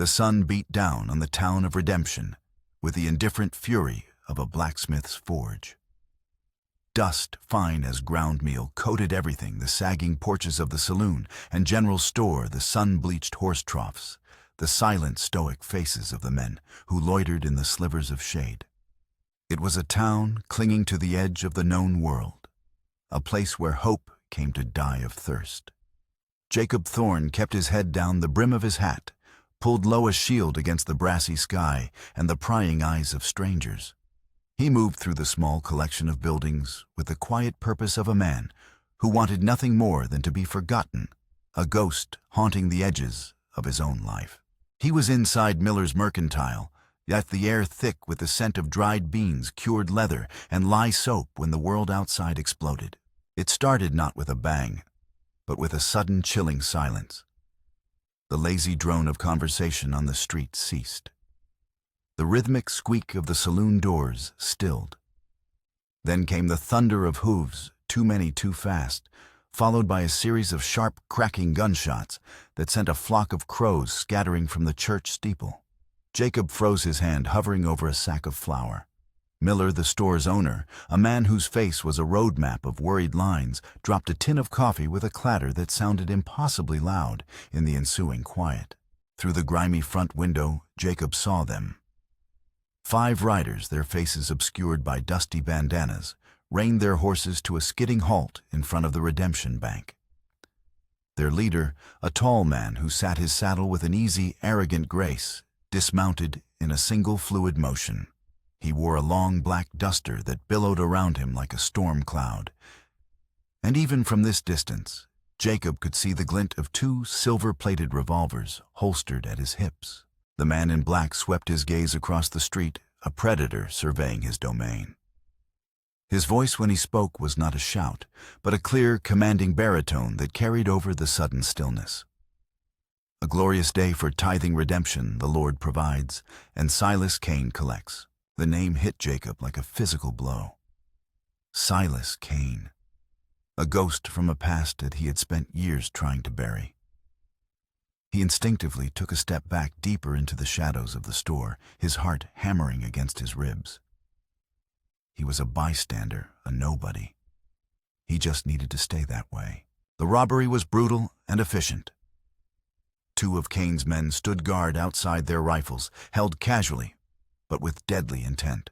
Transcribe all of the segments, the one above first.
The sun beat down on the town of redemption with the indifferent fury of a blacksmith's forge. Dust, fine as ground meal, coated everything, the sagging porches of the saloon and general store, the sun-bleached horse troughs, the silent, stoic faces of the men who loitered in the slivers of shade. It was a town clinging to the edge of the known world, a place where hope came to die of thirst. Jacob Thorne kept his head down the brim of his hat, pulled low a shield against the brassy sky and the prying eyes of strangers. He moved through the small collection of buildings with the quiet purpose of a man who wanted nothing more than to be forgotten, a ghost haunting the edges of his own life. He was inside Miller's Mercantile, yet the air thick with the scent of dried beans, cured leather, and lye soap when the world outside exploded. It started not with a bang, but with a sudden chilling silence. The lazy drone of conversation on the street ceased. The rhythmic squeak of the saloon doors stilled. Then came the thunder of hooves, too many too fast, followed by a series of sharp, cracking gunshots that sent a flock of crows scattering from the church steeple. Jacob froze his hand, hovering over a sack of flour. Miller, the store's owner, a man whose face was a road map of worried lines, dropped a tin of coffee with a clatter that sounded impossibly loud in the ensuing quiet. Through the grimy front window, Jacob saw them. 5 riders, their faces obscured by dusty bandanas, reined their horses to a skidding halt in front of the Redemption Bank. Their leader, a tall man who sat his saddle with an easy, arrogant grace, dismounted in a single fluid motion. He wore a long black duster that billowed around him like a storm cloud. And even from this distance, Jacob could see the glint of 2 silver-plated revolvers holstered at his hips. The man in black swept his gaze across the street, a predator surveying his domain. His voice when he spoke was not a shout, but a clear, commanding baritone that carried over the sudden stillness. A glorious day for tithing redemption the Lord provides, and Silas Cain collects. The name hit Jacob like a physical blow. Silas Cain, a ghost from a past that he had spent years trying to bury. He instinctively took a step back deeper into the shadows of the store, his heart hammering against his ribs. He was a bystander, a nobody. He just needed to stay that way. The robbery was brutal and efficient. 2 of Cain's men stood guard outside their rifles, held casually, but with deadly intent.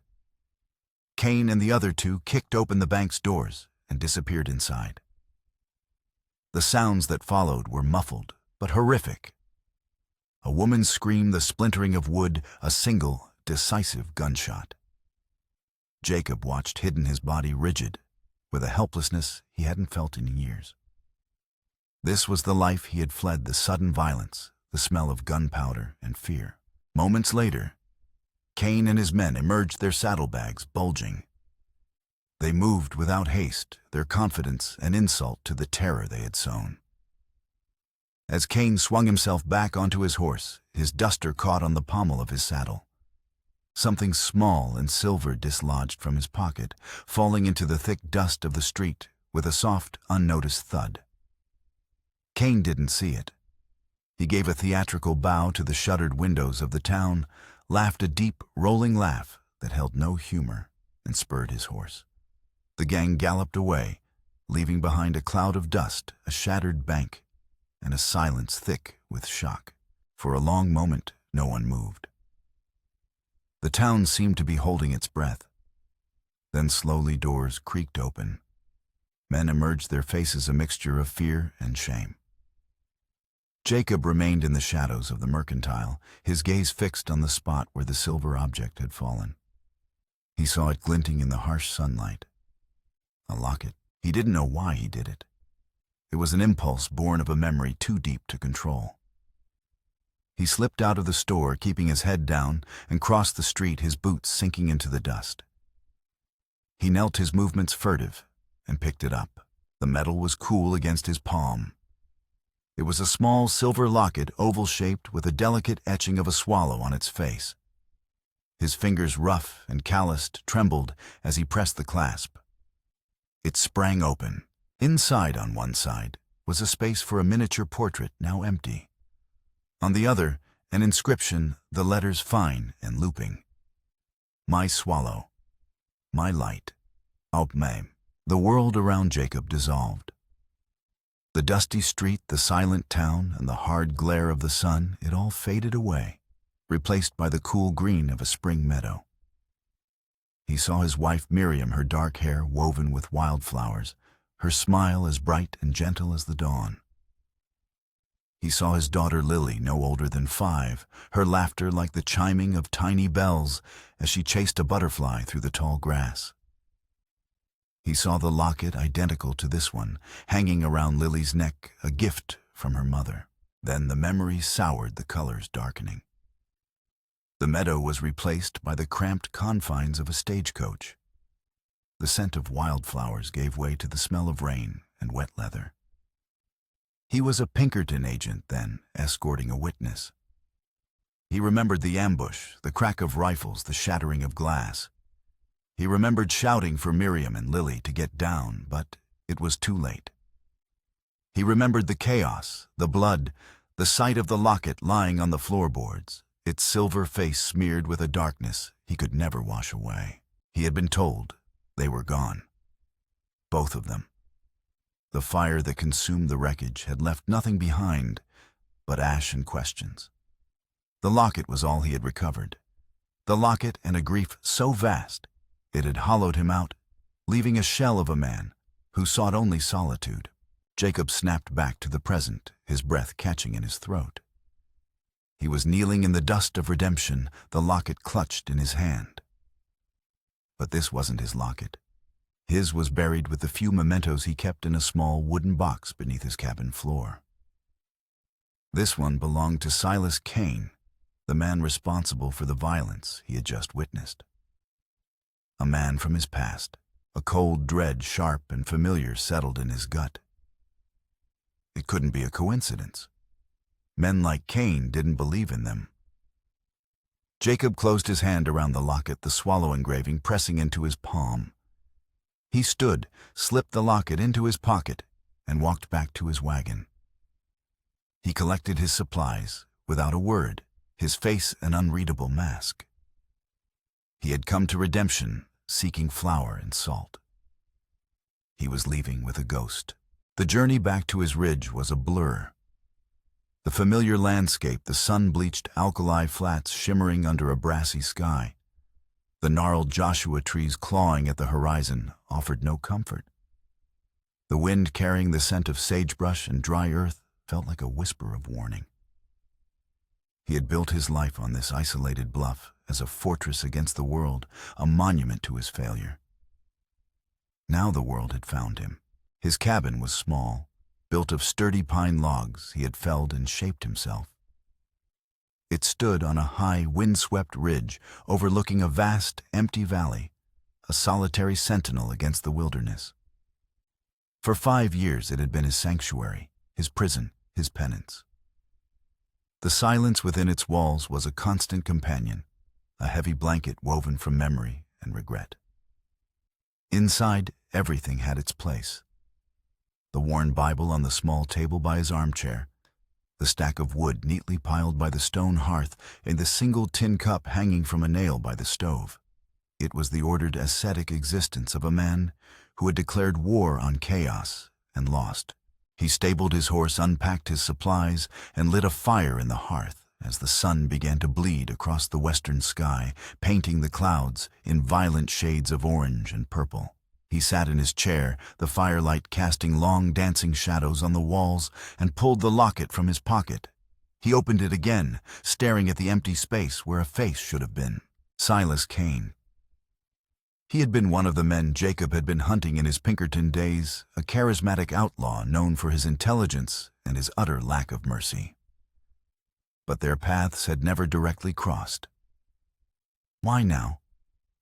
Cain and the other 2 kicked open the bank's doors and disappeared inside. The sounds that followed were muffled, but horrific. A woman's scream, the splintering of wood, a single, decisive gunshot. Jacob watched, hidden, his body rigid, with a helplessness he hadn't felt in years. This was the life he had fled, the sudden violence, the smell of gunpowder and fear. Moments later, Cain and his men emerged, their saddlebags bulging. They moved without haste, their confidence an insult to the terror they had sown. As Cain swung himself back onto his horse, his duster caught on the pommel of his saddle. Something small and silver dislodged from his pocket, falling into the thick dust of the street with a soft, unnoticed thud. Cain didn't see it. He gave a theatrical bow to the shuttered windows of the town, laughed a deep, rolling laugh that held no humor, and spurred his horse. The gang galloped away, leaving behind a cloud of dust, a shattered bank, and a silence thick with shock. For a long moment, no one moved. The town seemed to be holding its breath. Then slowly doors creaked open. Men emerged, their faces a mixture of fear and shame. Jacob remained in the shadows of the Mercantile, his gaze fixed on the spot where the silver object had fallen. He saw it glinting in the harsh sunlight. A locket. He didn't know why he did it. It was an impulse born of a memory too deep to control. He slipped out of the store, keeping his head down, and crossed the street, his boots sinking into the dust. He knelt, his movements furtive, and picked it up. The metal was cool against his palm. It was a small silver locket, oval-shaped, with a delicate etching of a swallow on its face. His fingers, rough and calloused, trembled as he pressed the clasp. It sprang open. Inside, on one side, was a space for a miniature portrait, now empty. On the other, An inscription, the letters fine and looping. My swallow, my light, Aupmame. The world around Jacob dissolved. The dusty street, the silent town, and the hard glare of the sun, it all faded away, replaced by the cool green of a spring meadow. He saw his wife Miriam, her dark hair woven with wildflowers, her smile as bright and gentle as the dawn. He saw his daughter Lily, no older than 5, her laughter like the chiming of tiny bells as she chased a butterfly through the tall grass. He saw the locket identical to this one, hanging around Lily's neck, a gift from her mother. Then the memory soured, the colors darkening. The meadow was replaced by the cramped confines of a stagecoach. The scent of wildflowers gave way to the smell of rain and wet leather. He was a Pinkerton agent then, escorting a witness. He remembered the ambush, the crack of rifles, the shattering of glass. He remembered shouting for Miriam and Lily to get down, but it was too late. He remembered the chaos, the blood, the sight of the locket lying on the floorboards, its silver face smeared with a darkness he could never wash away. He had been told they were gone. Both of them. The fire that consumed the wreckage had left nothing behind but ash and questions. The locket was all he had recovered. The locket and a grief so vast it had hollowed him out, leaving a shell of a man who sought only solitude. Jacob snapped back to the present, his breath catching in his throat. He was kneeling in the dust of redemption, the locket clutched in his hand. But this wasn't his locket. His was buried with the few mementos he kept in a small wooden box beneath his cabin floor. This one belonged to Silas Kane, the man responsible for the violence he had just witnessed. A man from his past, a cold dread sharp and familiar settled in his gut. It couldn't be a coincidence. Men like Kane didn't believe in them. Jacob closed his hand around the locket, the swallow engraving pressing into his palm. He stood, slipped the locket into his pocket, and walked back to his wagon. He collected his supplies, without a word, his face an unreadable mask. He had come to redemption, seeking flour and salt. He was leaving with a ghost. The journey back to his ridge was a blur. The familiar landscape, the sun-bleached alkali flats shimmering under a brassy sky, the gnarled Joshua trees clawing at the horizon, offered no comfort. The wind carrying the scent of sagebrush and dry earth felt like a whisper of warning. He had built his life on this isolated bluff as a fortress against the world, a monument to his failure. Now the world had found him. His cabin was small, built of sturdy pine logs he had felled and shaped himself. It stood on a high, wind-swept ridge overlooking a vast, empty valley, a solitary sentinel against the wilderness. For 5 years it had been his sanctuary, his prison, his penance. The silence within its walls was a constant companion, a heavy blanket woven from memory and regret. Inside, everything had its place. The worn Bible on the small table by his armchair, the stack of wood neatly piled by the stone hearth, and the single tin cup hanging from a nail by the stove. It was the ordered ascetic existence of a man who had declared war on chaos and lost. He stabled his horse, unpacked his supplies, and lit a fire in the hearth as the sun began to bleed across the western sky, painting the clouds in violent shades of orange and purple. He sat in his chair, the firelight casting long dancing shadows on the walls, and pulled the locket from his pocket. He opened it again, staring at the empty space where a face should have been. Silas Kane. He had been one of the men Jacob had been hunting in his Pinkerton days, a charismatic outlaw known for his intelligence and his utter lack of mercy. But their paths had never directly crossed. Why now?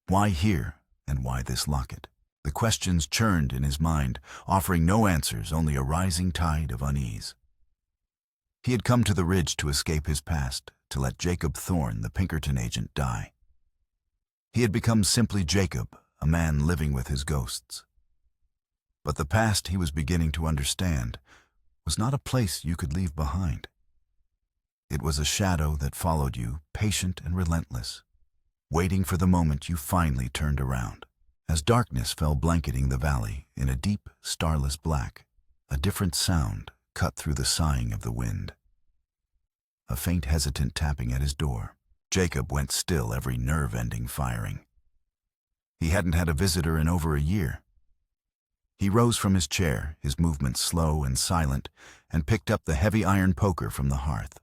Why here? And why this locket? The questions churned in his mind, offering no answers, only a rising tide of unease. He had come to the ridge to escape his past, to let Jacob Thorne, the Pinkerton agent, die. He had become simply Jacob, a man living with his ghosts. But the past, he was beginning to understand, was not a place you could leave behind. It was a shadow that followed you, patient and relentless, waiting for the moment you finally turned around. As darkness fell blanketing the valley in a deep, starless black, a different sound cut through the sighing of the wind. A faint, hesitant tapping at his door. Jacob went still, every nerve-ending firing. He hadn't had a visitor in over a year. He rose from his chair, his movements slow and silent, and picked up the heavy iron poker from the hearth.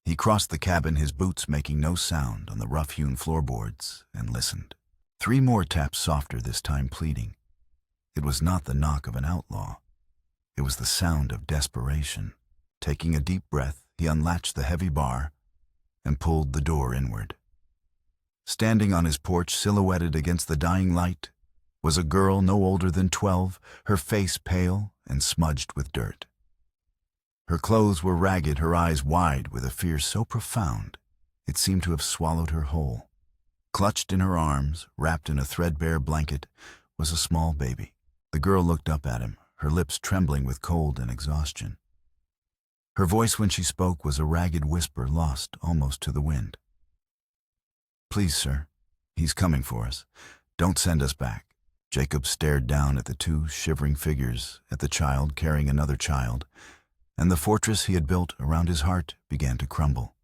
He crossed the cabin, his boots making no sound on the rough-hewn floorboards, and listened. 3 more taps, softer this time, pleading. It was not the knock of an outlaw. It was the sound of desperation. Taking a deep breath, he unlatched the heavy bar and pulled the door inward. Standing on his porch, silhouetted against the dying light, was a girl no older than 12, her face pale and smudged with dirt. Her clothes were ragged, her eyes wide with a fear so profound it seemed to have swallowed her whole. Clutched in her arms, wrapped in a threadbare blanket, was a small baby. The girl looked up at him, her lips trembling with cold and exhaustion. Her voice when she spoke was a ragged whisper lost almost to the wind. "Please, sir, he's coming for us. Don't send us back." Jacob stared down at the 2 shivering figures, at the child carrying another child, and the fortress he had built around his heart began to crumble.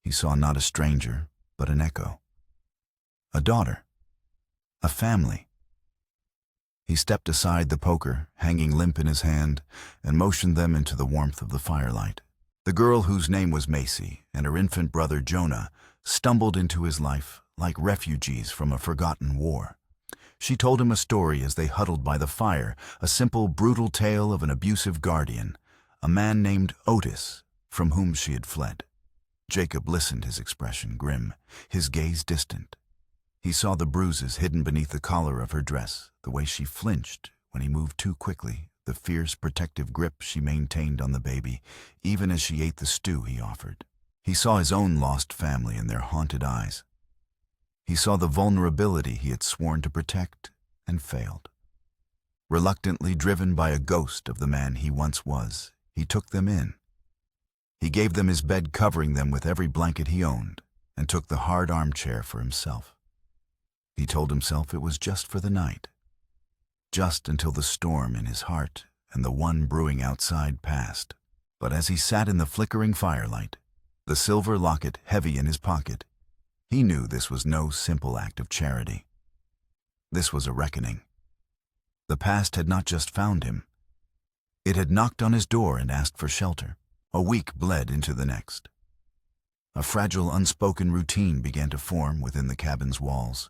He saw not a stranger, but an echo. A daughter. A family. He stepped aside, the poker hanging limp in his hand, and motioned them into the warmth of the firelight. The girl, whose name was Macy, and her infant brother Jonah, stumbled into his life like refugees from a forgotten war. She told him a story as they huddled by the fire, a simple, brutal tale of an abusive guardian, a man named Otis, from whom she had fled. Jacob listened, his expression grim, his gaze distant. He saw the bruises hidden beneath the collar of her dress, the way she flinched when he moved too quickly, the fierce, protective grip she maintained on the baby, even as she ate the stew he offered. He saw his own lost family in their haunted eyes. He saw the vulnerability he had sworn to protect and failed. Reluctantly driven by a ghost of the man he once was, he took them in. He gave them his bed, covering them with every blanket he owned, and took the hard armchair for himself. He told himself it was just for the night, just until the storm in his heart and the one brewing outside passed. But as he sat in the flickering firelight, the silver locket heavy in his pocket, he knew this was no simple act of charity. This was a reckoning. The past had not just found him. It had knocked on his door and asked for shelter. A week bled into the next. A fragile, unspoken routine began to form within the cabin's walls.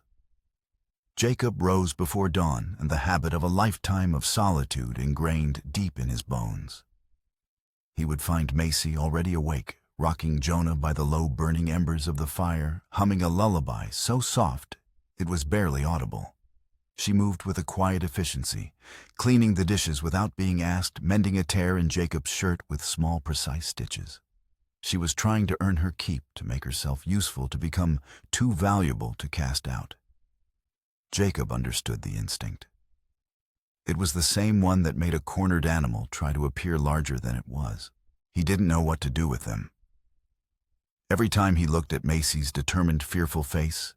Jacob rose before dawn, and the habit of a lifetime of solitude ingrained deep in his bones. He would find Macy already awake, rocking Jonah by the low burning embers of the fire, humming a lullaby so soft it was barely audible. She moved with a quiet efficiency, cleaning the dishes without being asked, mending a tear in Jacob's shirt with small, precise stitches. She was trying to earn her keep, to make herself useful, to become too valuable to cast out. Jacob understood the instinct. It was the same one that made a cornered animal try to appear larger than it was. He didn't know what to do with them. Every time he looked at Macy's determined, fearful face,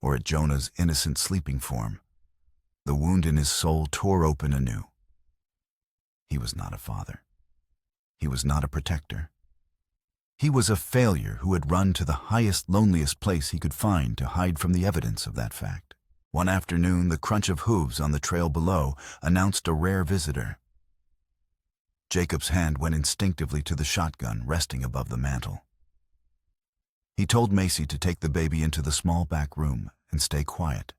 or at Jonah's innocent sleeping form, the wound in his soul tore open anew. He was not a father. He was not a protector. He was a failure who had run to the highest, loneliest place he could find to hide from the evidence of that fact. One afternoon, the crunch of hooves on the trail below announced a rare visitor. Jacob's hand went instinctively to the shotgun resting above the mantel. He told Macy to take the baby into the small back room and stay quiet.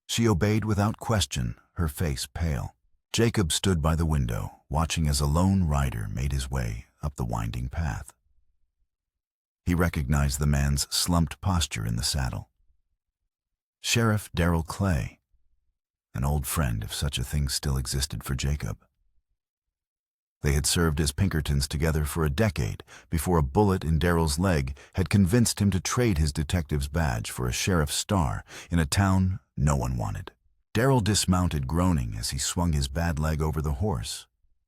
She obeyed without question, her face pale. Jacob stood by the window, watching as a lone rider made his way up the winding path. He recognized the man's slumped posture in the saddle. Sheriff Darrell Clay, an old friend if such a thing still existed for Jacob. They had served as Pinkertons together for a decade before a bullet in Darrell's leg had convinced him to trade his detective's badge for a sheriff's star in a town no one wanted. Darrell dismounted, groaning as he swung his bad leg over the horse.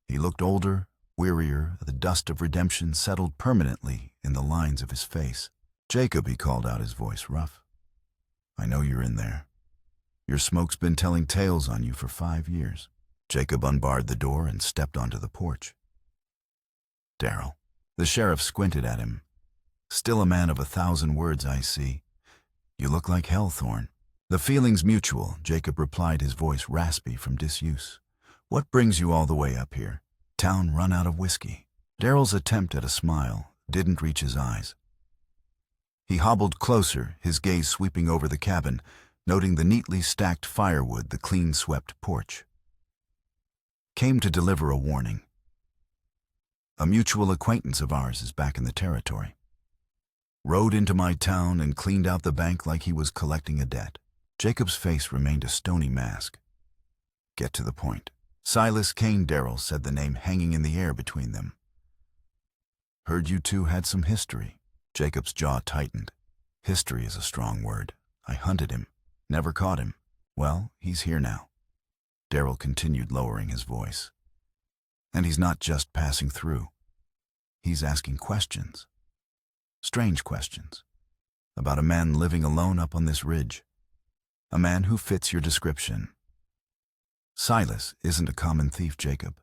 He looked older, Wearier, the dust of redemption settled permanently in the lines of his face. "Jacob," he called out, his voice rough. "I know you're in there. Your smoke's been telling tales on you for 5 years." Jacob unbarred the door and stepped onto the porch. "Darrell." The sheriff squinted at him. "Still a man of 1,000 words, I see. You look like hell, Thorne." "The feeling's mutual," Jacob replied, his voice raspy from disuse. "What brings you all the way up here? Town run out of whiskey." Darrell's attempt at a smile didn't reach his eyes. He hobbled closer, his gaze sweeping over the cabin, noting the neatly stacked firewood, the clean-swept porch. "Came to deliver a warning. A mutual acquaintance of ours is back in the territory. Rode into my town and cleaned out the bank like he was collecting a debt." Jacob's face remained a stony mask. "Get to the point." "Silas Kane," Darrell said, the name hanging in the air between them. "Heard you two had some history." Jacob's jaw tightened. "History is a strong word. I hunted him. Never caught him. Well, he's here now." Darrell continued, lowering his voice. "And he's not just passing through. He's asking questions. Strange questions. About a man living alone up on this ridge. A man who fits your description. Silas isn't a common thief, Jacob.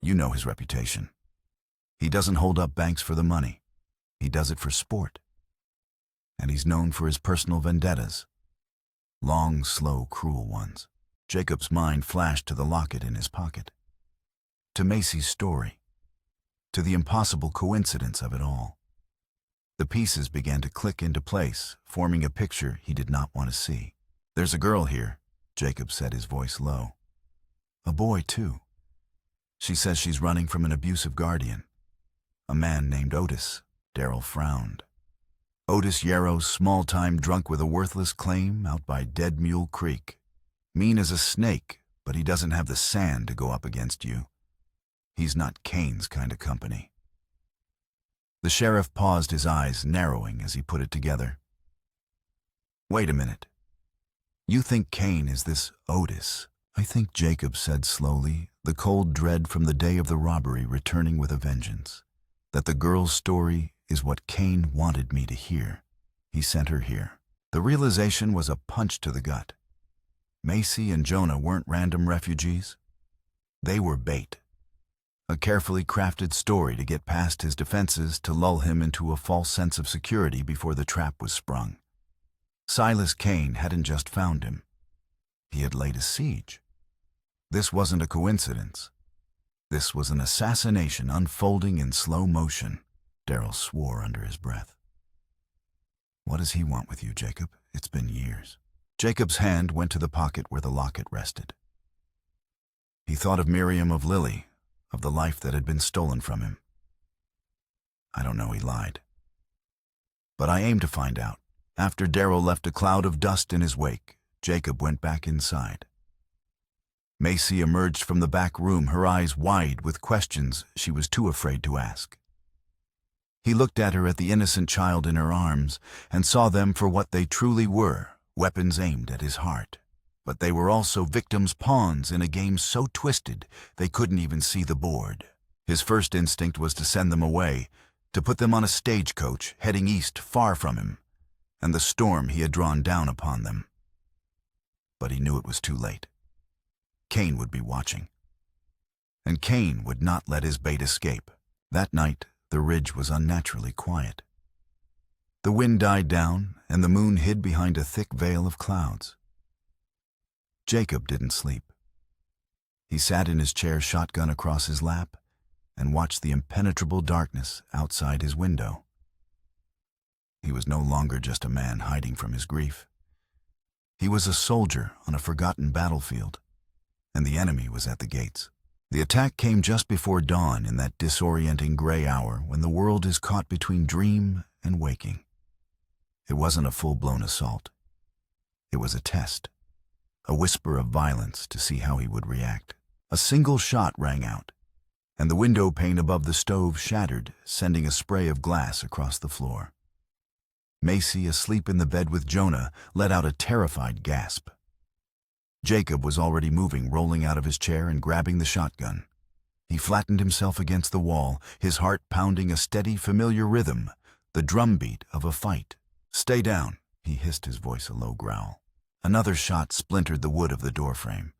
You know his reputation. He doesn't hold up banks for the money. He does it for sport. And he's known for his personal vendettas. Long, slow, cruel ones." Jacob's mind flashed to the locket in his pocket. To Macy's story. To the impossible coincidence of it all. The pieces began to click into place, forming a picture he did not want to see. "There's a girl here," Jacob said, his voice low. "A boy, too. She says she's running from an abusive guardian. A man named Otis." Darrell frowned. "Otis Yarrow's small-time drunk with a worthless claim out by Dead Mule Creek. Mean as a snake, but he doesn't have the sand to go up against you. He's not Kane's kind of company." The sheriff paused, his eyes narrowing as he put it together. "Wait a minute. You think Kane is this Otis?" "I think," Jacob said slowly, the cold dread from the day of the robbery returning with a vengeance, "that the girl's story is what Kane wanted me to hear. He sent her here." The realization was a punch to the gut. Macy and Jonah weren't random refugees. They were bait. A carefully crafted story to get past his defenses, to lull him into a false sense of security before the trap was sprung. Silas Kane hadn't just found him. He had laid a siege. This wasn't a coincidence. This was an assassination unfolding in slow motion. Darrell swore under his breath. "What does he want with you, Jacob? It's been years." Jacob's hand went to the pocket where the locket rested. He thought of Miriam, of Lily, of the life that had been stolen from him. "I don't know," he lied. "But I aim to find out." After Darrell left a cloud of dust in his wake, Jacob went back inside. Macy emerged from the back room, her eyes wide with questions she was too afraid to ask. He looked at her, at the innocent child in her arms, and saw them for what they truly were, weapons aimed at his heart. But they were also victims' pawns in a game so twisted they couldn't even see the board. His first instinct was to send them away, to put them on a stagecoach heading east, far from him, and the storm he had drawn down upon them. But he knew it was too late. Kane would be watching. And Kane would not let his bait escape. That night, the ridge was unnaturally quiet. The wind died down, and the moon hid behind a thick veil of clouds. Jacob didn't sleep. He sat in his chair, shotgun across his lap, and watched the impenetrable darkness outside his window. He was no longer just a man hiding from his grief. He was a soldier on a forgotten battlefield, and the enemy was at the gates. The attack came just before dawn, in that disorienting gray hour when the world is caught between dream and waking. It wasn't a full-blown assault. It was a test, a whisper of violence to see how he would react. A single shot rang out, and the window pane above the stove shattered, sending a spray of glass across the floor. Macy, asleep in the bed with Jonah, let out a terrified gasp. Jacob was already moving, rolling out of his chair and grabbing the shotgun. He flattened himself against the wall, his heart pounding a steady, familiar rhythm, the drumbeat of a fight. "Stay down," he hissed, his voice a low growl. Another shot splintered the wood of the doorframe.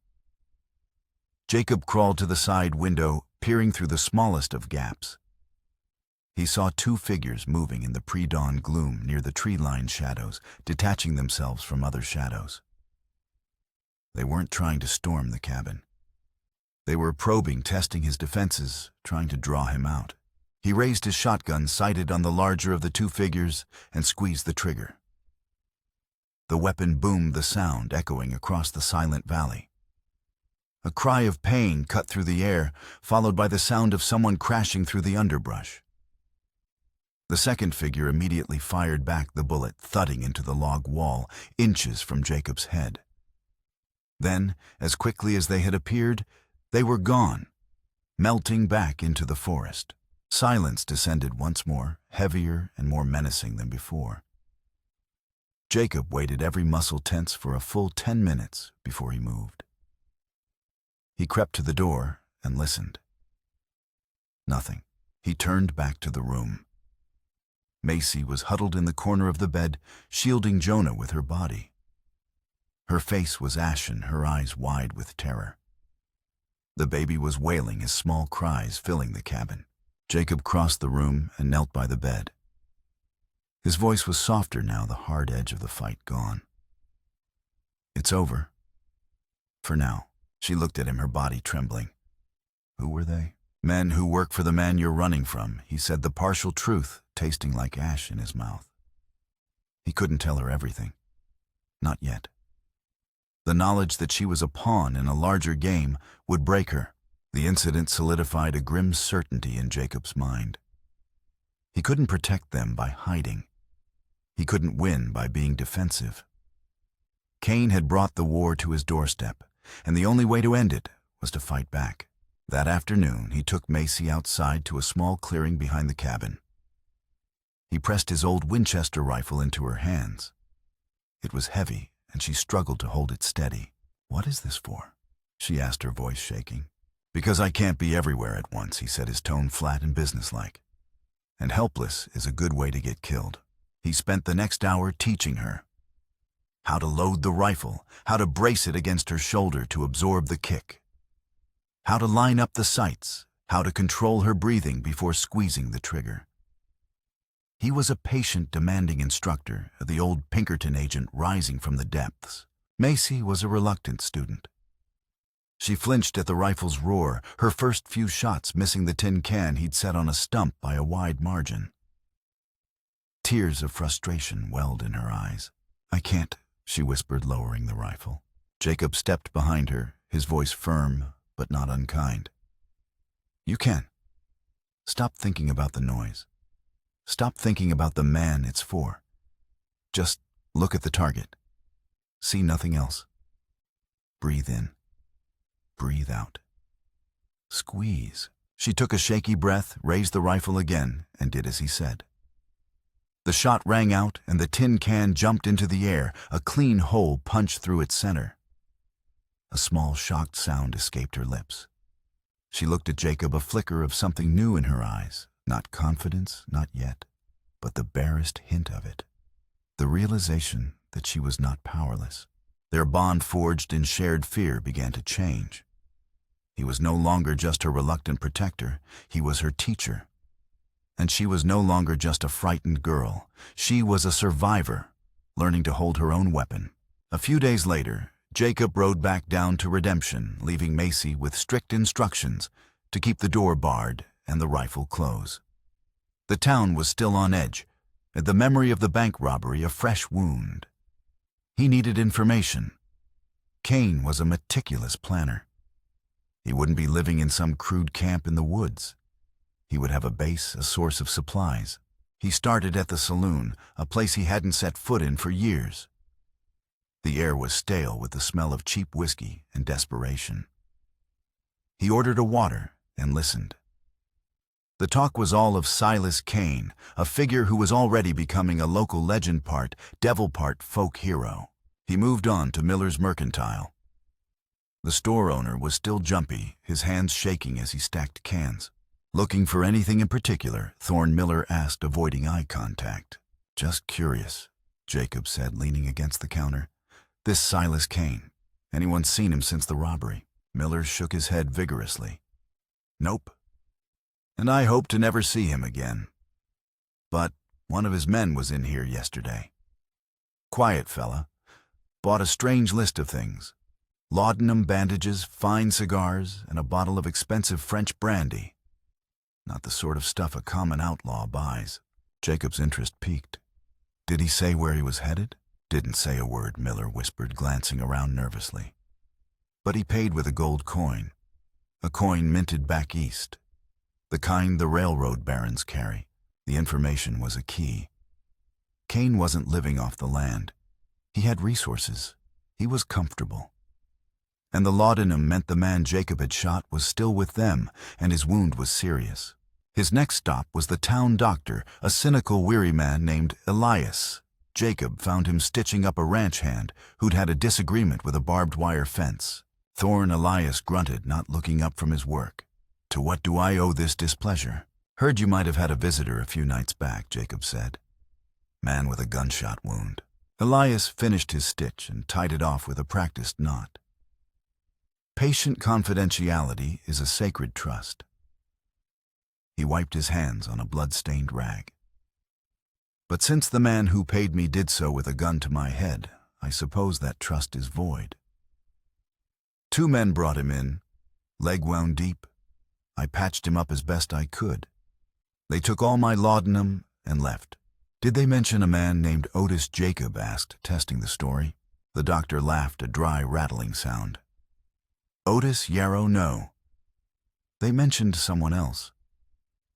Jacob crawled to the side window, peering through the smallest of gaps. He saw two figures moving in the pre-dawn gloom near the tree-lined shadows, detaching themselves from other shadows. They weren't trying to storm the cabin. They were probing, testing his defenses, trying to draw him out. He raised his shotgun, sighted on the larger of the two figures, and squeezed the trigger. The weapon boomed, the sound echoing across the silent valley. A cry of pain cut through the air, followed by the sound of someone crashing through the underbrush. The second figure immediately fired back, the bullet thudding into the log wall, inches from Jacob's head. Then, as quickly as they had appeared, they were gone, melting back into the forest. Silence descended once more, heavier and more menacing than before. Jacob waited, every muscle tense, for a full 10 minutes before he moved. He crept to the door and listened. Nothing. He turned back to the room. Macy was huddled in the corner of the bed, shielding Jonah with her body. Her face was ashen, her eyes wide with terror. The baby was wailing, his small cries filling the cabin. Jacob crossed the room and knelt by the bed. His voice was softer now, the hard edge of the fight gone. "It's over. For now." She looked at him, her body trembling. "Who were they?" "Men who work for the man you're running from," he said, the partial truth tasting like ash in his mouth. He couldn't tell her everything. Not yet. The knowledge that she was a pawn in a larger game would break her. The incident solidified a grim certainty in Jacob's mind. He couldn't protect them by hiding. He couldn't win by being defensive. Cain had brought the war to his doorstep, and the only way to end it was to fight back. That afternoon, he took Macy outside to a small clearing behind the cabin. He pressed his old Winchester rifle into her hands. It was heavy, and she struggled to hold it steady. "What is this for?" she asked, her voice shaking. "Because I can't be everywhere at once," he said, his tone flat and businesslike. "And helpless is a good way to get killed." He spent the next hour teaching her how to load the rifle, how to brace it against her shoulder to absorb the kick, how to line up the sights, how to control her breathing before squeezing the trigger. He was a patient, demanding instructor, the old Pinkerton agent rising from the depths. Macy was a reluctant student. She flinched at the rifle's roar, her first few shots missing the tin can he'd set on a stump by a wide margin. Tears of frustration welled in her eyes. "I can't," she whispered, lowering the rifle. Jacob stepped behind her, his voice firm but not unkind. "You can. Stop thinking about the noise. Stop thinking about the man it's for. Just look at the target. See nothing else. Breathe in. Breathe out. Squeeze." She took a shaky breath, raised the rifle again, and did as he said. The shot rang out, and the tin can jumped into the air, a clean hole punched through its center. A small, shocked sound escaped her lips. She looked at Jacob, a flicker of something new in her eyes. Not confidence, not yet, but the barest hint of it. The realization that she was not powerless. Their bond, forged in shared fear, began to change. He was no longer just her reluctant protector, he was her teacher. And she was no longer just a frightened girl. She was a survivor, learning to hold her own weapon. A few days later, Jacob rode back down to Redemption, leaving Macy with strict instructions to keep the door barred and the rifle close. The town was still on edge, at the memory of the bank robbery a fresh wound. He needed information. Cain was a meticulous planner. He wouldn't be living in some crude camp in the woods. He would have a base, a source of supplies. He started at the saloon, a place he hadn't set foot in for years. The air was stale with the smell of cheap whiskey and desperation. He ordered a water and listened. The talk was all of Silas Cain, a figure who was already becoming a local legend, part devil, part folk hero. He moved on to Miller's Mercantile. The store owner was still jumpy, his hands shaking as he stacked cans. "Looking for anything in particular?" Thorne Miller asked, avoiding eye contact. "Just curious," Jacob said, leaning against the counter. "This Silas Kane. Anyone seen him since the robbery?" Miller shook his head vigorously. "Nope. And I hope to never see him again. But one of his men was in here yesterday. Quiet fella. Bought a strange list of things. Laudanum bandages, fine cigars, and a bottle of expensive French brandy. Not the sort of stuff a common outlaw buys." Jacob's interest piqued. "Did he say where he was headed?" "Didn't say a word," Miller whispered, glancing around nervously. "But he paid with a gold coin. A coin minted back east. The kind the railroad barons carry. The information was a key. Kane wasn't living off the land. He had resources. He was comfortable. And the laudanum meant the man Jacob had shot was still with them, and his wound was serious. His next stop was the town doctor, a cynical, weary man named Elias. Jacob found him stitching up a ranch hand who'd had a disagreement with a barbed wire fence. Thorne Elias grunted, not looking up from his work. "To what do I owe this displeasure?" "Heard you might have had a visitor a few nights back," Jacob said. "Man with a gunshot wound." Elias finished his stitch and tied it off with a practiced knot. "Patient confidentiality is a sacred trust." He wiped his hands on a blood-stained rag. "But since the man who paid me did so with a gun to my head, I suppose that trust is void. 2 men brought him in, leg wound deep. I patched him up as best I could. They took all my laudanum and left." "Did they mention a man named Otis?" Jacob asked, testing the story. The doctor laughed, a dry, rattling sound. "Otis Yarrow, no. They mentioned someone else.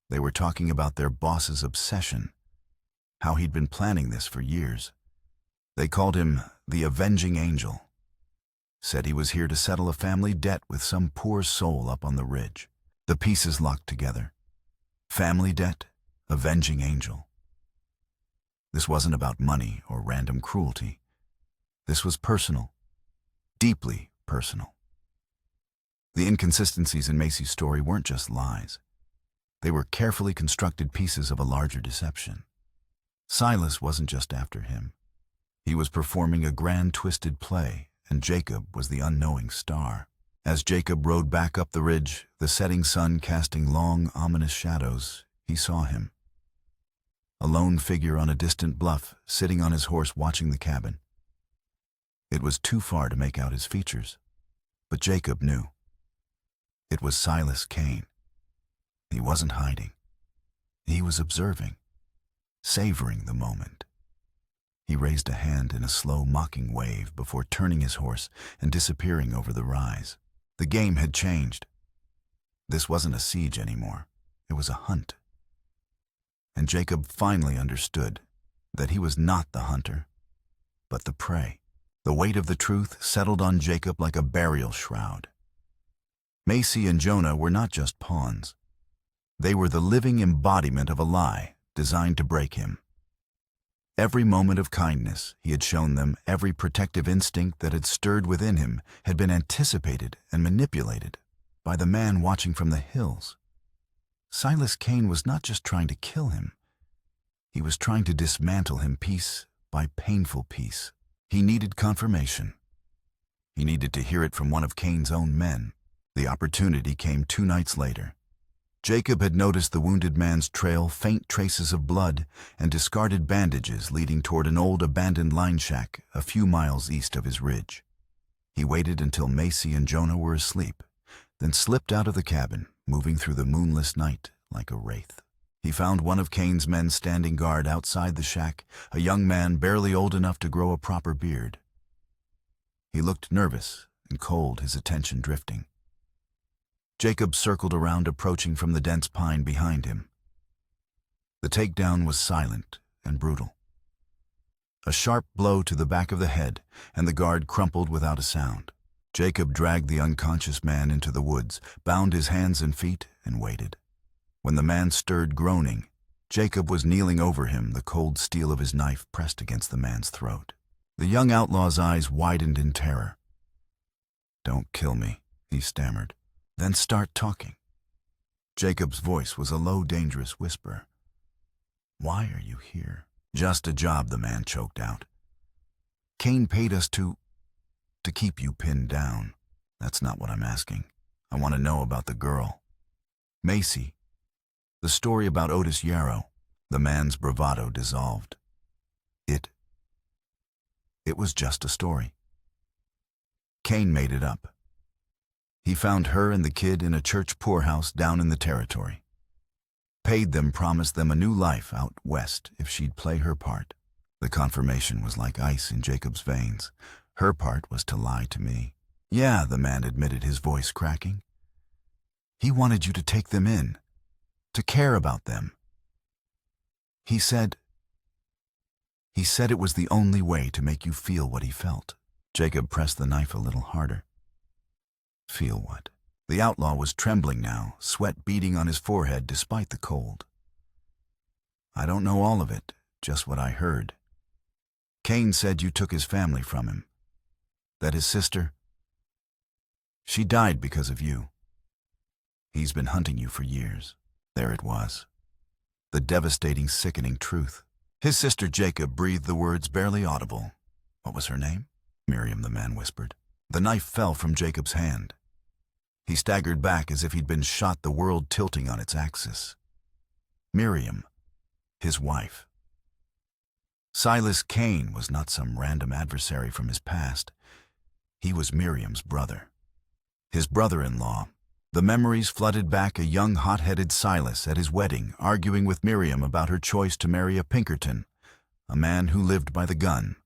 They were talking about their boss's obsession, how he'd been planning this for years. They called him the Avenging Angel. Said he was here to settle a family debt with some poor soul up on the ridge." The pieces locked together. Family debt, Avenging Angel. This wasn't about money or random cruelty. This was personal, deeply personal. The inconsistencies in Macy's story weren't just lies. They were carefully constructed pieces of a larger deception. Silas wasn't just after him. He was performing a grand twisted play, and Jacob was the unknowing star. As Jacob rode back up the ridge, the setting sun casting long, ominous shadows, he saw him. A lone figure on a distant bluff, sitting on his horse watching the cabin. It was too far to make out his features, but Jacob knew. It was Silas Kane. He wasn't hiding. He was observing, savoring the moment. He raised a hand in a slow, mocking wave before turning his horse and disappearing over the rise. The game had changed. This wasn't a siege anymore. It was a hunt. And Jacob finally understood that he was not the hunter, but the prey. The weight of the truth settled on Jacob like a burial shroud. Macy and Jonah were not just pawns. They were the living embodiment of a lie designed to break him. Every moment of kindness he had shown them, every protective instinct that had stirred within him, had been anticipated and manipulated by the man watching from the hills. Silas Kane was not just trying to kill him. He was trying to dismantle him piece by painful piece. He needed confirmation. He needed to hear it from one of Kane's own men. The opportunity came 2 nights later. Jacob had noticed the wounded man's trail, faint traces of blood, and discarded bandages leading toward an old abandoned line shack a few miles east of his ridge. He waited until Macy and Jonah were asleep, then slipped out of the cabin, moving through the moonless night like a wraith. He found one of Kane's men standing guard outside the shack, a young man barely old enough to grow a proper beard. He looked nervous and cold, his attention drifting. Jacob circled around, approaching from the dense pine behind him. The takedown was silent and brutal. A sharp blow to the back of the head, and the guard crumpled without a sound. Jacob dragged the unconscious man into the woods, bound his hands and feet, and waited. When the man stirred, groaning, Jacob was kneeling over him, the cold steel of his knife pressed against the man's throat. The young outlaw's eyes widened in terror. "Don't kill me," he stammered. "Then start talking." Jacob's voice was a low, dangerous whisper. "Why are you here?" "Just a job," the man choked out. "Cain paid us to keep you pinned down." "That's not what I'm asking. I want to know about the girl." "Macy. The story about Otis Yarrow." The man's bravado dissolved. It was just a story. Cain made it up. He found her and the kid in a church poorhouse down in the territory. Paid them, promised them a new life out west if she'd play her part. The confirmation was like ice in Jacob's veins. Her part was to lie to me. "Yeah," the man admitted, his voice cracking. "He wanted you to take them in, to care about them. He said it was the only way to make you feel what he felt." Jacob pressed the knife a little harder. Feel what? The outlaw was trembling now, sweat beading on his forehead despite the cold. "I don't know all of it, just what I heard. Cain said you took his family from him. That his sister, she died because of you. He's been hunting you for years." There it was. The devastating, sickening truth. His sister Jacob breathed the words barely audible. "What was her name?" "Miriam," the man whispered. The knife fell from Jacob's hand. He staggered back as if he'd been shot, the world tilting on its axis. Miriam, his wife. Silas Cain was not some random adversary from his past. He was Miriam's brother. His brother-in-law. The memories flooded back, a young, hot-headed Silas at his wedding, arguing with Miriam about her choice to marry a Pinkerton, a man who lived by the gun.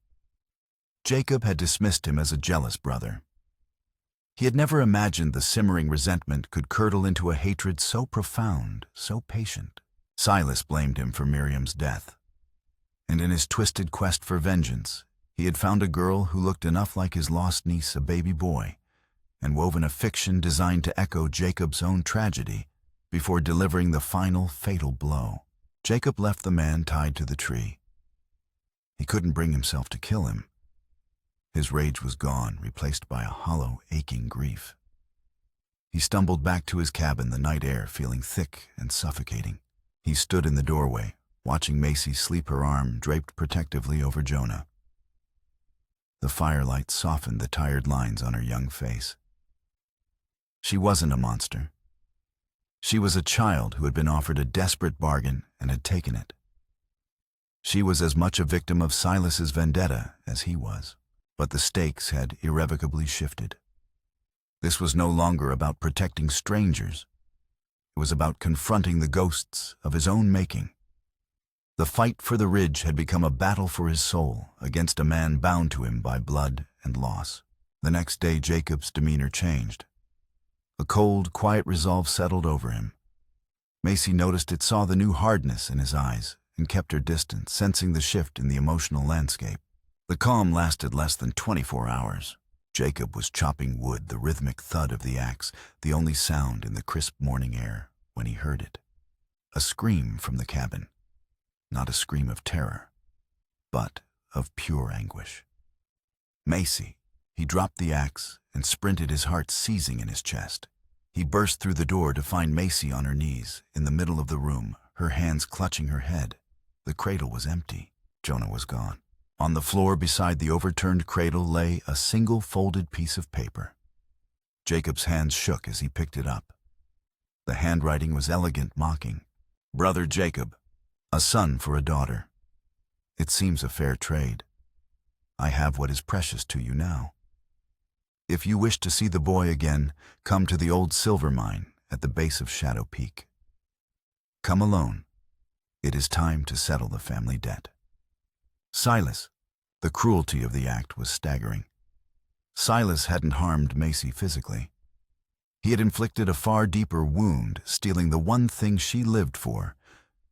Jacob had dismissed him as a jealous brother. He had never imagined the simmering resentment could curdle into a hatred so profound, so patient. Silas blamed him for Miriam's death. And in his twisted quest for vengeance, he had found a girl who looked enough like his lost niece, a baby boy, and woven a fiction designed to echo Jacob's own tragedy before delivering the final, fatal blow. Jacob left the man tied to the tree. He couldn't bring himself to kill him. His rage was gone, replaced by a hollow, aching grief. He stumbled back to his cabin, the night air feeling thick and suffocating. He stood in the doorway, watching Macy sleep, her arm draped protectively over Jonah. The firelight softened the tired lines on her young face. She wasn't a monster. She was a child who had been offered a desperate bargain and had taken it. She was as much a victim of Silas's vendetta as he was. But the stakes had irrevocably shifted. This was no longer about protecting strangers. It was about confronting the ghosts of his own making. The fight for the ridge had become a battle for his soul against a man bound to him by blood and loss. The next day, Jacob's demeanor changed. A cold, quiet resolve settled over him. Macy noticed it, saw the new hardness in his eyes, and kept her distance, sensing the shift in the emotional landscape. The calm lasted less than 24 hours. Jacob was chopping wood, the rhythmic thud of the axe, the only sound in the crisp morning air, when he heard it. A scream from the cabin. Not a scream of terror, but of pure anguish. Macy. He dropped the axe and sprinted, his heart seizing in his chest. He burst through the door to find Macy on her knees, in the middle of the room, her hands clutching her head. The cradle was empty. Jonah was gone. On the floor beside the overturned cradle lay a single folded piece of paper. Jacob's hands shook as he picked it up. The handwriting was elegant, mocking. "Brother Jacob, a son for a daughter. It seems a fair trade. I have what is precious to you now. If you wish to see the boy again, come to the old silver mine at the base of Shadow Peak. Come alone. It is time to settle the family debt." Silas. The cruelty of the act was staggering. Silas hadn't harmed Macy physically. He had inflicted a far deeper wound, stealing the one thing she lived for,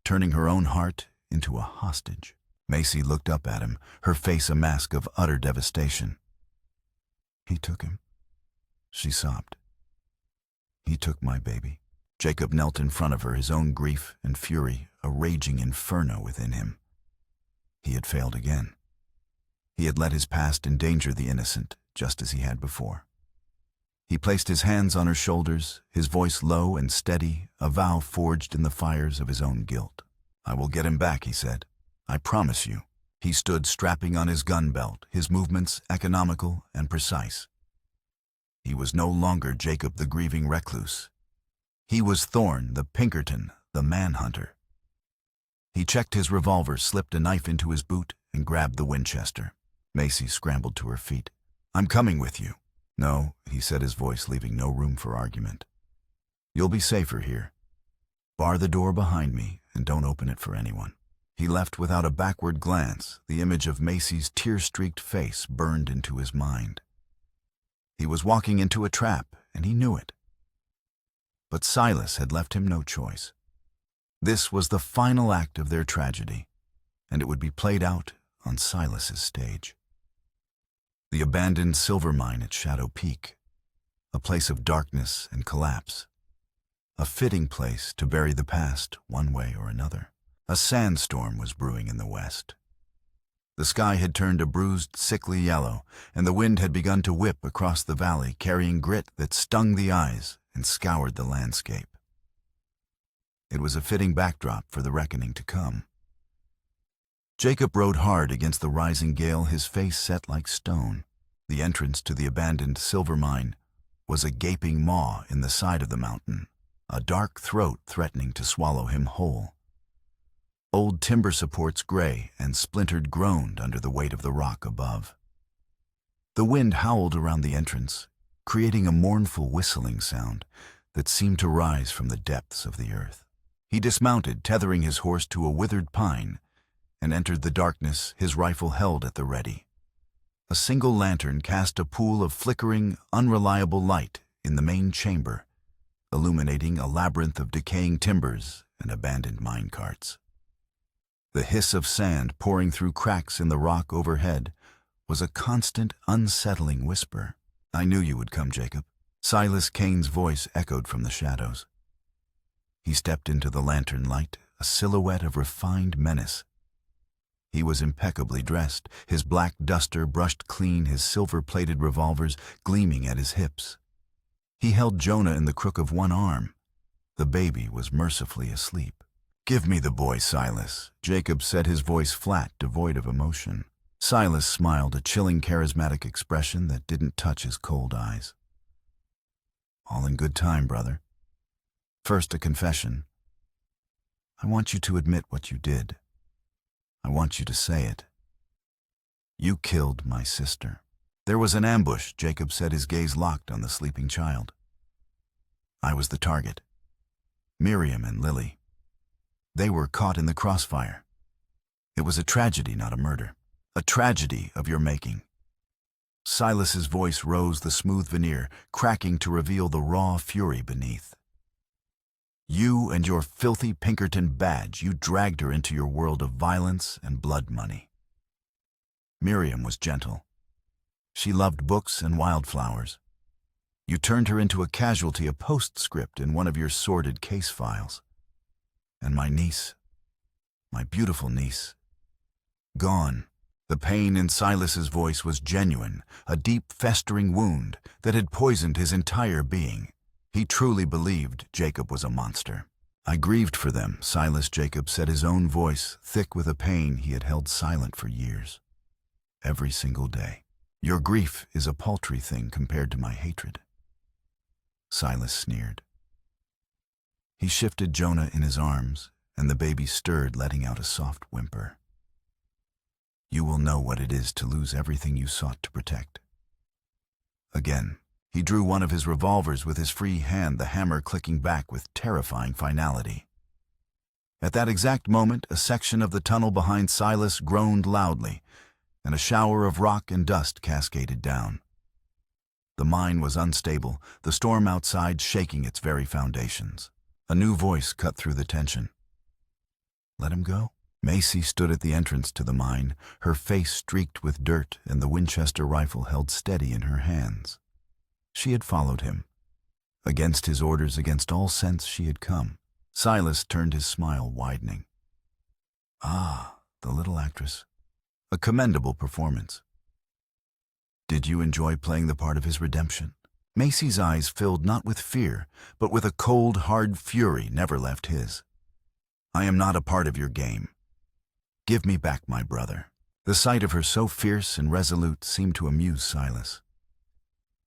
turning her own heart into a hostage. Macy looked up at him, her face a mask of utter devastation. "He took him," she sobbed. "He took my baby." Jacob knelt in front of her, his own grief and fury a raging inferno within him. He had failed again. He had let his past endanger the innocent, just as he had before. He placed his hands on her shoulders, his voice low and steady, a vow forged in the fires of his own guilt. "I will get him back," he said. "I promise you." He stood strapping on his gun belt, his movements economical and precise. He was no longer Jacob the grieving recluse. He was Thorn, the Pinkerton, the manhunter. He checked his revolver, slipped a knife into his boot, and grabbed the Winchester. Macy scrambled to her feet. "I'm coming with you." "No," he said, his voice leaving no room for argument. "You'll be safer here. Bar the door behind me and don't open it for anyone." He left without a backward glance. The image of Macy's tear-streaked face burned into his mind. He was walking into a trap, and he knew it. But Silas had left him no choice. This was the final act of their tragedy, and it would be played out on Silas's stage. The abandoned silver mine at Shadow Peak, a place of darkness and collapse, a fitting place to bury the past one way or another. A sandstorm was brewing in the west. The sky had turned a bruised, sickly yellow, and the wind had begun to whip across the valley, carrying grit that stung the eyes and scoured the landscape. It was a fitting backdrop for the reckoning to come. Jacob rode hard against the rising gale, his face set like stone. The entrance to the abandoned silver mine was a gaping maw in the side of the mountain, a dark throat threatening to swallow him whole. Old timber supports, gray and splintered, groaned under the weight of the rock above. The wind howled around the entrance, creating a mournful whistling sound that seemed to rise from the depths of the earth. He dismounted, tethering his horse to a withered pine, and entered the darkness, his rifle held at the ready. A single lantern cast a pool of flickering, unreliable light in the main chamber, illuminating a labyrinth of decaying timbers and abandoned mine carts. The hiss of sand pouring through cracks in the rock overhead was a constant, unsettling whisper. "I knew you would come, Jacob." Silas Kane's voice echoed from the shadows. He stepped into the lantern light, a silhouette of refined menace. He was impeccably dressed, his black duster brushed clean, his silver-plated revolvers gleaming at his hips. He held Jonah in the crook of one arm. The baby was mercifully asleep. "Give me the boy, Silas," Jacob said, his voice flat, devoid of emotion. Silas smiled, a chilling, charismatic expression that didn't touch his cold eyes. "All in good time, brother. First, a confession. I want you to admit what you did. I want you to say it. You killed my sister." "There was an ambush," Jacob said, his gaze locked on the sleeping child. "I was the target. Miriam and Lily. They were caught in the crossfire. It was a tragedy, not a murder. A tragedy of your making." Silas's voice rose, the smooth veneer cracking to reveal the raw fury beneath. "You and your filthy Pinkerton badge, you dragged her into your world of violence and blood money. Miriam was gentle. She loved books and wildflowers. You turned her into a casualty, a postscript in one of your sordid case files. And my niece, my beautiful niece, gone." The pain in Silas's voice was genuine, a deep, festering wound that had poisoned his entire being. He truly believed Jacob was a monster. "I grieved for them," Silas Jacob said, his own voice thick with a pain he had held silent for years. "Every single day. Your grief is a paltry thing compared to my hatred." Silas sneered. He shifted Jonah in his arms, and the baby stirred, letting out a soft whimper. "You will know what it is to lose everything you sought to protect." Again, he drew one of his revolvers with his free hand, the hammer clicking back with terrifying finality. At that exact moment, a section of the tunnel behind Silas groaned loudly, and a shower of rock and dust cascaded down. The mine was unstable, the storm outside shaking its very foundations. A new voice cut through the tension. "Let him go?" Macy stood at the entrance to the mine, her face streaked with dirt and the Winchester rifle held steady in her hands. She had followed him. Against his orders, against all sense, she had come. Silas turned, his smile widening. "Ah, the little actress. A commendable performance. Did you enjoy playing the part of his redemption?" Macy's eyes filled not with fear, but with a cold, hard fury never left his. "I am not a part of your game. Give me back my brother." The sight of her so fierce and resolute seemed to amuse Silas.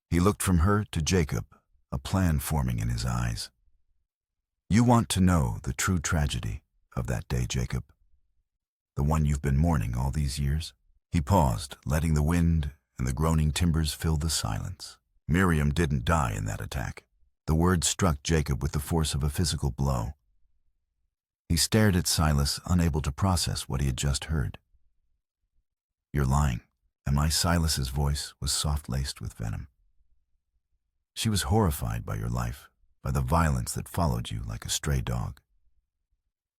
He looked from her to Jacob, a plan forming in his eyes. "You want to know the true tragedy of that day, Jacob? The one you've been mourning all these years?" He paused, letting the wind and the groaning timbers fill the silence. "Miriam didn't die in that attack." The words struck Jacob with the force of a physical blow. He stared at Silas, unable to process what he had just heard. "You're lying." Am I? Silas's voice was soft-laced with venom. "She was horrified by your life, by the violence that followed you like a stray dog.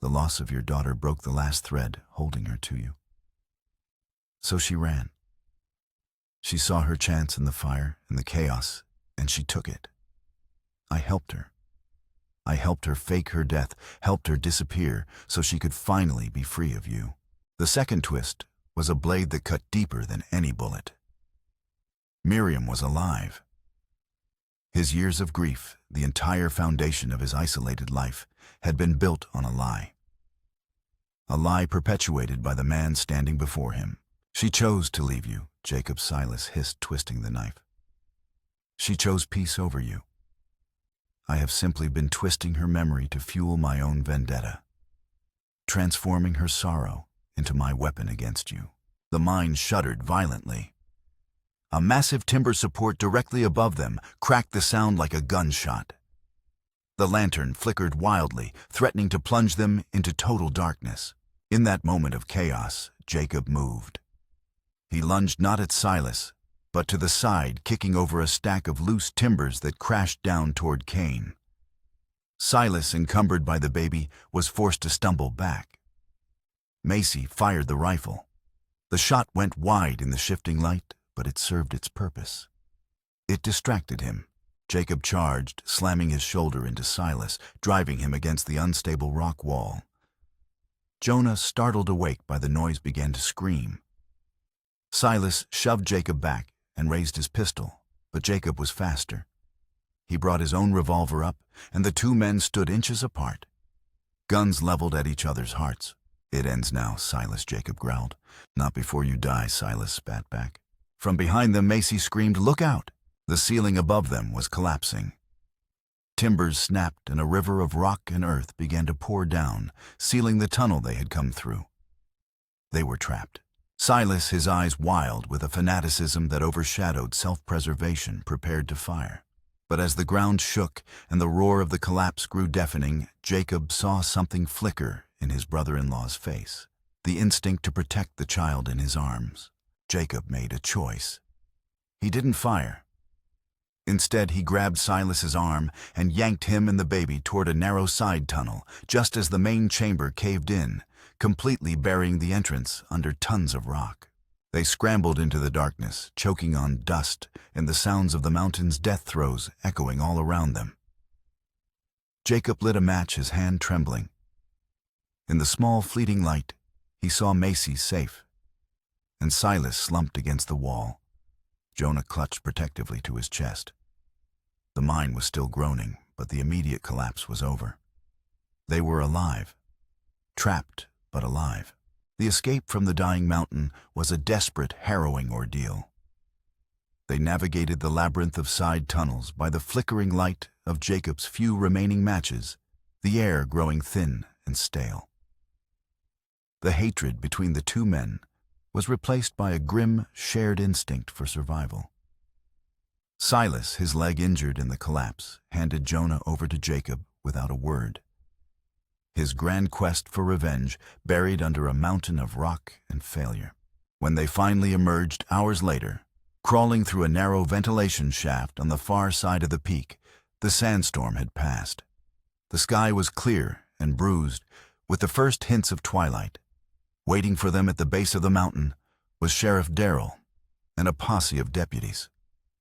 The loss of your daughter broke the last thread holding her to you. So she ran. She saw her chance in the fire and the chaos, and she took it. I helped her. I helped her fake her death, helped her disappear, so she could finally be free of you." The second twist was a blade that cut deeper than any bullet. Miriam was alive. His years of grief, the entire foundation of his isolated life, had been built on a lie. A lie perpetuated by the man standing before him. "She chose to leave you," Jacob, Silas hissed, twisting the knife. "She chose peace over you. I have simply been twisting her memory to fuel my own vendetta, transforming her sorrow into my weapon against you." The mine shuddered violently. A massive timber support directly above them cracked the sound like a gunshot. The lantern flickered wildly, threatening to plunge them into total darkness. In that moment of chaos, Jacob moved. He lunged not at Silas, but to the side, kicking over a stack of loose timbers that crashed down toward Cain. Silas, encumbered by the baby, was forced to stumble back. Macy fired the rifle. The shot went wide in the shifting light, but it served its purpose. It distracted him. Jacob charged, slamming his shoulder into Silas, driving him against the unstable rock wall. Jonah, startled awake by the noise, began to scream. Silas shoved Jacob back and raised his pistol, but Jacob was faster. He brought his own revolver up, and the two men stood inches apart, guns leveled at each other's hearts. "It ends now, Silas," Jacob growled. "Not before you die," Silas spat back. From behind them, Macy screamed, "Look out!" The ceiling above them was collapsing. Timbers snapped and a river of rock and earth began to pour down, sealing the tunnel they had come through. They were trapped. Silas, his eyes wild with a fanaticism that overshadowed self-preservation, prepared to fire. But as the ground shook and the roar of the collapse grew deafening, Jacob saw something flicker in his brother-in-law's face. The instinct to protect the child in his arms. Jacob made a choice. He didn't fire. Instead, he grabbed Silas's arm and yanked him and the baby toward a narrow side tunnel, just as the main chamber caved in, completely burying the entrance under tons of rock. They scrambled into the darkness, choking on dust and the sounds of the mountain's death throes echoing all around them. Jacob lit a match, his hand trembling. In the small, fleeting light, he saw Macy safe, and Silas slumped against the wall. Jonah clutched protectively to his chest. The mine was still groaning, but the immediate collapse was over. They were alive. Trapped, but alive. The escape from the dying mountain was a desperate, harrowing ordeal. They navigated the labyrinth of side tunnels by the flickering light of Jacob's few remaining matches, the air growing thin and stale. The hatred between the two men was replaced by a grim, shared instinct for survival. Silas, his leg injured in the collapse, handed Jonah over to Jacob without a word. His grand quest for revenge buried under a mountain of rock and failure. When they finally emerged hours later, crawling through a narrow ventilation shaft on the far side of the peak, the sandstorm had passed. The sky was clear and bruised, with the first hints of twilight. Waiting for them at the base of the mountain was Sheriff Darrell and a posse of deputies.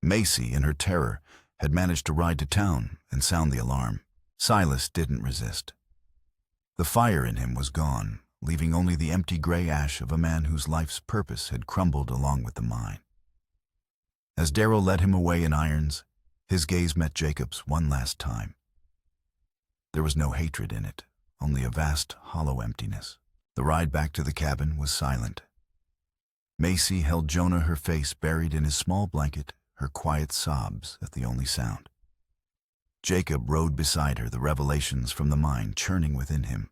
Macy, in her terror, had managed to ride to town and sound the alarm. Silas didn't resist. The fire in him was gone, leaving only the empty gray ash of a man whose life's purpose had crumbled along with the mine. As Darrell led him away in irons, His gaze met Jacob's one last time. There was no hatred in it, only a vast, hollow emptiness. The ride back to the cabin was silent. Macy held Jonah, her face buried in his small blanket, her quiet sobs at the only sound. Jacob rode beside her, the revelations from the mind churning within him.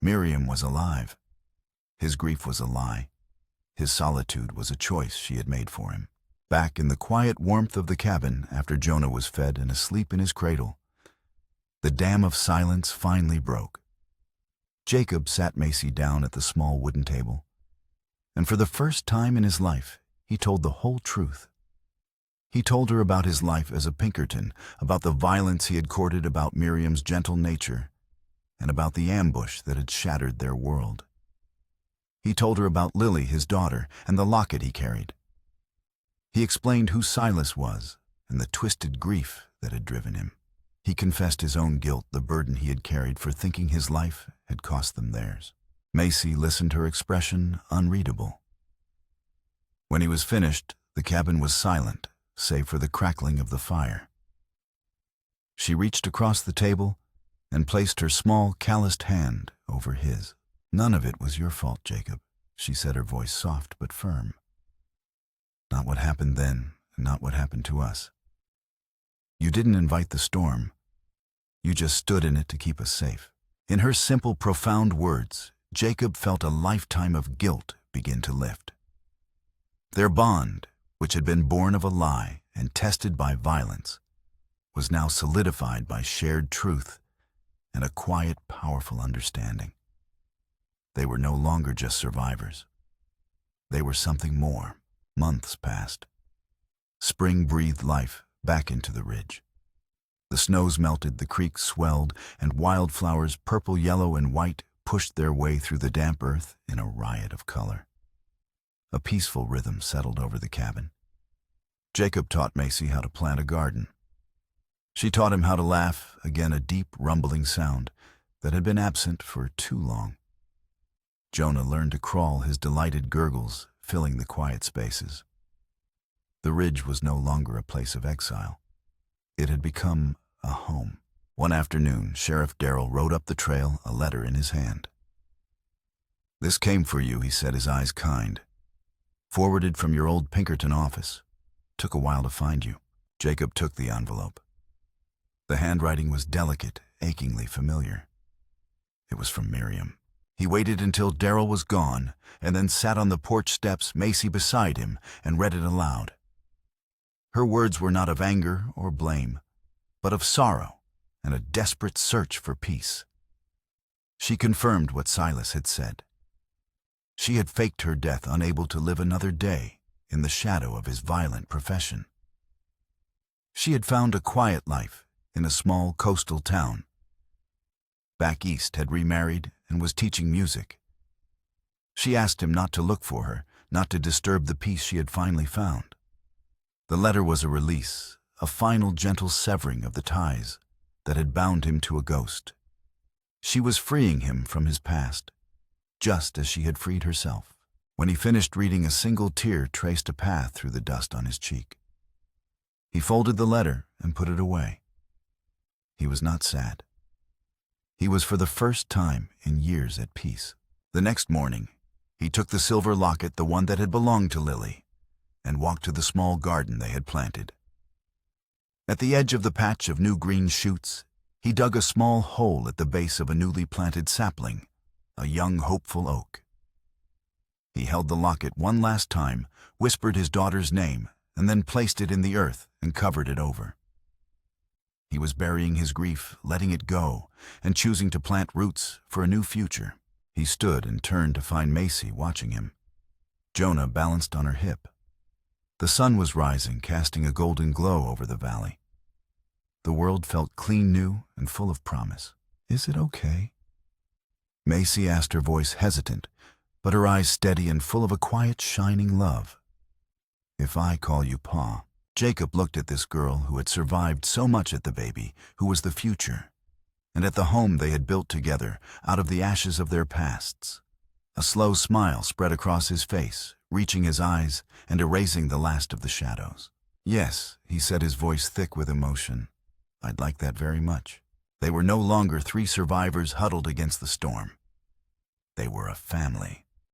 Miriam was alive. His grief was a lie. His solitude was a choice she had made for him. Back in the quiet warmth of the cabin, after Jonah was fed and asleep in his cradle, the dam of silence finally broke. Jacob sat Macy down at the small wooden table, and for the first time in his life, he told the whole truth. He told her about his life as a Pinkerton, about the violence he had courted, about Miriam's gentle nature, and about the ambush that had shattered their world. He told her about Lily, his daughter, and the locket he carried. He explained who Silas was and the twisted grief that had driven him. He confessed his own guilt, the burden he had carried for thinking his life had cost them theirs. Macy listened, her expression unreadable. When he was finished, the cabin was silent, save for the crackling of the fire. She reached across the table and placed her small, calloused hand over his. "None of it was your fault, Jacob," she said, her voice soft but firm. "Not what happened then, and not what happened to us. You didn't invite the storm. You just stood in it to keep us safe." In her simple, profound words, Jacob felt a lifetime of guilt begin to lift. Their bond, which had been born of a lie and tested by violence, was now solidified by shared truth and a quiet, powerful understanding. They were no longer just survivors. They were something more. Months passed. Spring breathed life back into the ridge. The snows melted, the creek swelled, and wildflowers, purple, yellow, and white, pushed their way through the damp earth in a riot of color. A peaceful rhythm settled over the cabin. Jacob taught Macy how to plant a garden. She taught him how to laugh, again a deep, rumbling sound that had been absent for too long. Jonah learned to crawl, his delighted gurgles filling the quiet spaces. The ridge was no longer a place of exile. It had become a home. One afternoon, Sheriff Darrell rode up the trail, a letter in his hand. "This came for you," he said, his eyes kind. "Forwarded from your old Pinkerton office. Took a while to find you." Jacob took the envelope. The handwriting was delicate, achingly familiar. It was from Miriam. He waited until Darrell was gone, and then sat on the porch steps, Macy beside him, and read it aloud. Her words were not of anger or blame, but of sorrow and a desperate search for peace. She confirmed what Silas had said. She had faked her death, unable to live another day in the shadow of his violent profession. She had found a quiet life in a small coastal town. Back east, had remarried and was teaching music. She asked him not to look for her, not to disturb the peace she had finally found. The letter was a release, a final gentle severing of the ties that had bound him to a ghost. She was freeing him from his past, just as she had freed herself. When he finished reading, a single tear traced a path through the dust on his cheek. He folded the letter and put it away. He was not sad. He was for the first time in years at peace. The next morning, he took the silver locket, the one that had belonged to Lily, and walked to the small garden they had planted. At the edge of the patch of new green shoots, he dug a small hole at the base of a newly planted sapling, a young, hopeful oak. He held the locket one last time, whispered his daughter's name, and then placed it in the earth and covered it over. He was burying his grief, letting it go, and choosing to plant roots for a new future. He stood and turned to find Macy watching him. Jonah balanced on her hip. The sun was rising, casting a golden glow over the valley. The world felt clean, new, and full of promise. "Is it okay?" Macy asked, her voice hesitant, but her eyes steady and full of a quiet, shining love. "If I call you Pa." Jacob looked at this girl who had survived so much at the baby, who was the future, and at the home they had built together out of the ashes of their pasts. A slow smile spread across his face, reaching his eyes and erasing the last of the shadows. Yes, he said, his voice thick with emotion. I'd like that very much. They were no longer three survivors huddled against the storm. They were a family.